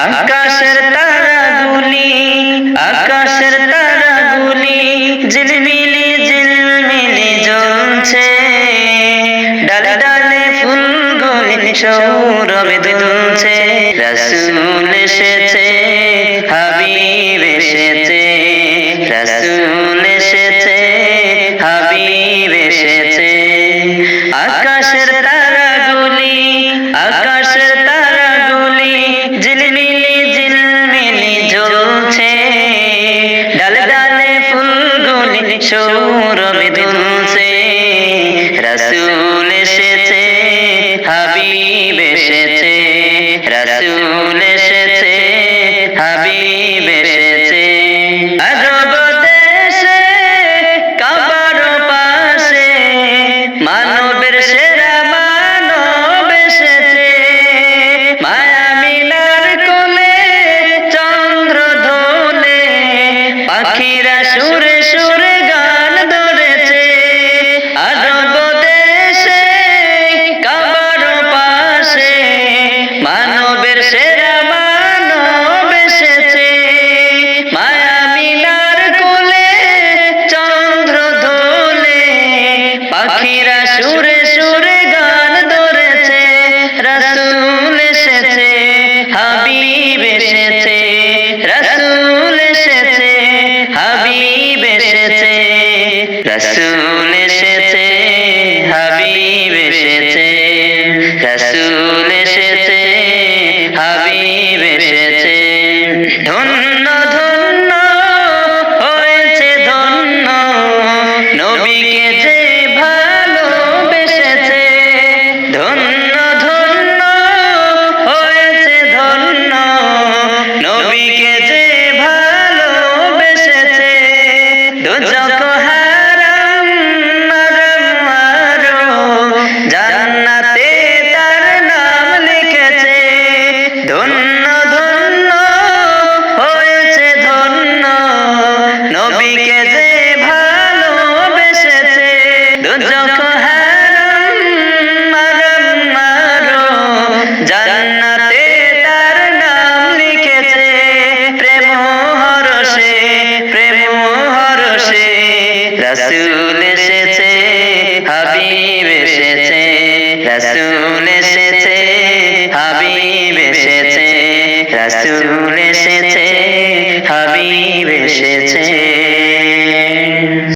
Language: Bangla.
আকাশের তারাগুলি আকাশের তারাগুলি ঝিলমিলি ঝিলমিলি জ্বলছে, ডালে ডালে ফুলগুলি সৌরভে দুলছে। রাসূল এসেছে, হাবিব এসেছে, রাসূল এসেছে, হাবিব এসেছে। আকাশের তারাগুলি আকাশের তারাগুলি ঝিলমিলি ঝিলমিলি জ্বলছে, ডালে ডালে ফুলগুলি সৌরভে দুলছে। রাসূল এসেছে, হাবিব এসেছে, রাসূল এসেছে, হাবিব এসেছে। আরব দেশে কাবার পাশে মানবের সেরা মানব এসেছে, মায়ামিনার কোলে চন্দ্র দোলে, পাখিরা সুরে সুরে গান ধরেছে। আরব দেশে কাবার পাশে মানবের সেরা মানব এসেছে, মায়ামিনার কোলে চন্দ্র দোলে, পাখিরা সুরে সুরে গান ধরেছে। রাসূল এসেছে, হাবিব এসেছে, রাসূল এসেছে, হাবিব এসেছে, রাসূল এসেছে, হাবিব এসেছে, রাসূল এসেছে, হাবিব এসেছে। ধন্য ধন্য হয়েছে ধন্য নবীকে যে ভালোবেসেছে, ধন্য ধন্য হয়েছে ধন্য নবীকে যে ভালোবেসেছে। দোজখ হারাম নরম আরো জান্নাতে তার নাম লিখেছে। ধন্য ধন্য হয়েছে ধন্য নবীকে যে ভালোবেসেছে। দোজখ হারাম নরম আরো জান্নাতে তার নাম লিখেছে। প্রেম হরষে প্রেম হরষে রাসূল এসেছে, হাবিব এসেছে, রাসূল এসেছে, হাবিব এসেছে, রাসূল এসেছে, হাবিব এসেছে।